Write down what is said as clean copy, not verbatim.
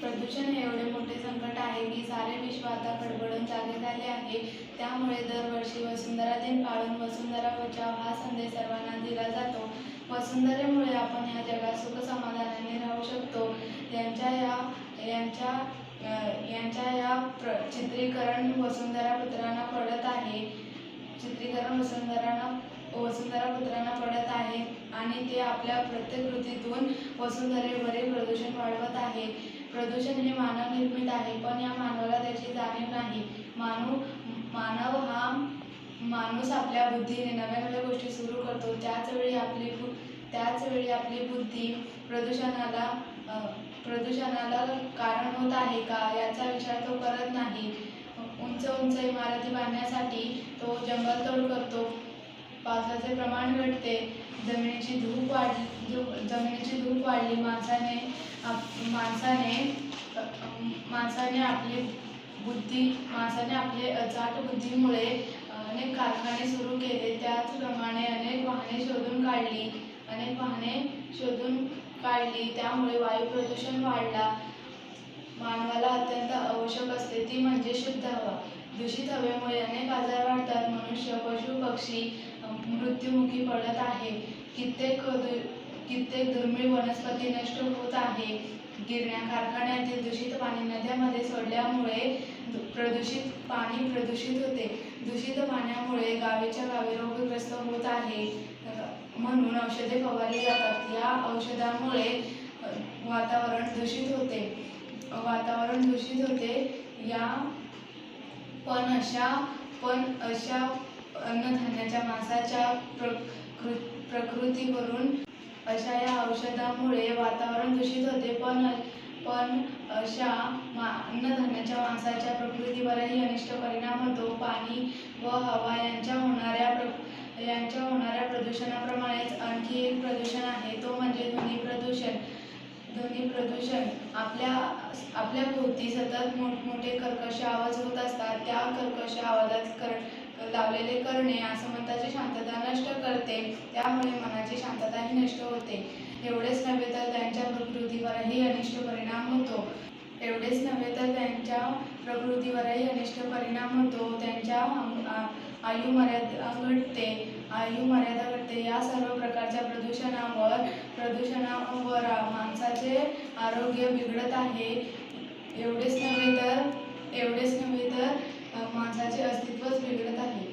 प्रदूषण हे एवढे मोठे संकट आहे की सारे विश्व आता खडबडून जागे झाले आहे। त्यामुळे दरवर्षी वसुंधरा दिन पाळून वसुंधरा बचाव हा संदेश सर्वांना दिला जातो। वसुंधरेमुळे आपण या जगात सुख समाधानाने राहू शकतो। चित्रीकरण वसुंधरा पुत्रांना पडत आहे। वसुंधरा पुत्रांना पडत आहे आणि ते आपल्या प्रत्येक कृतीतून वसुंधरेवरील प्रदूषण वाढवत आहे। प्रदूषण हे मानव निर्मित आहे, पण या मानवाला त्याची जाणीव नाही। माणूस आपल्या बुद्धीने नव्या गोष्टी सुरू करतो, त्याच वेळी आपली बुद्धी प्रदूषणाला कारण होत आहे का याचा विचार तो करत नाही। उंच इमारती बांधण्यासाठी तो जंगलतोड करतो, पावसाचे प्रमाण घटते, जमिनीची धूप वाढली, माणसाने आपले अचाट बुद्धीमुळे अनेक कारखाने सुरू केले, त्याचप्रमाणे अनेक वाहने शोधून काढली, त्यामुळे वायू प्रदूषण वाढला। मानवाला अत्यंत आवश्यक असते ती म्हणजे शुद्ध हवा। दूषित हवेमुळे अनेक आजार वाढतात, मनुष्य, पशु, पक्षी मृत्युमुखी पडत आहे। कित्येक दुर्मिळ वनस्पती नष्ट होत आहे। गिरण्या, कारखान्यातील दूषित पाणी नद्यांमध्ये सोडल्यामुळे प्रदूषित पाणी प्रदूषित होते। दूषित पाण्यामुळे गावेच्या गावे रोगग्रस्त होत आहे, म्हणून औषधे फवारली जातात। या औषधामुळे वातावरण दूषित होते। पण अशा अन्नधान्याच्या मांसाच्या प्रकृतीवरून अशा या औषधामुळे वातावरण दूषित होते, पण अशा अन्नधान्याच्या मांसाच्या प्रकृतीवरही अनिष्ट परिणाम होतो। पाणी व हवा यांच्या होणाऱ्या प्रदूषणाप्रमाणेच आणखी एक प्रदूषण आहे, तो म्हणजे ध्वनी प्रदूषण। आपल्या भोवती सतत मोठमोठे कर्कश आवाज होत असतात। त्या कर्कश आवाजात लावलेले करणे आसमंताची शांतता नष्ट करते, त्यामुळे मनाची शांतताही नष्ट होते। एवढेच नव्हे तर त्यांच्या प्रकृतीवरही अनिष्ट परिणाम होतो। त्यांच्या आयुमर्यादा घटते। या सर्व प्रकारच्या प्रदूषणावर माणसाचे आरोग्य बिघडत आहे। एवढेच नव्हे तर माणसाचे अस्तित्वच बिघडत आहे।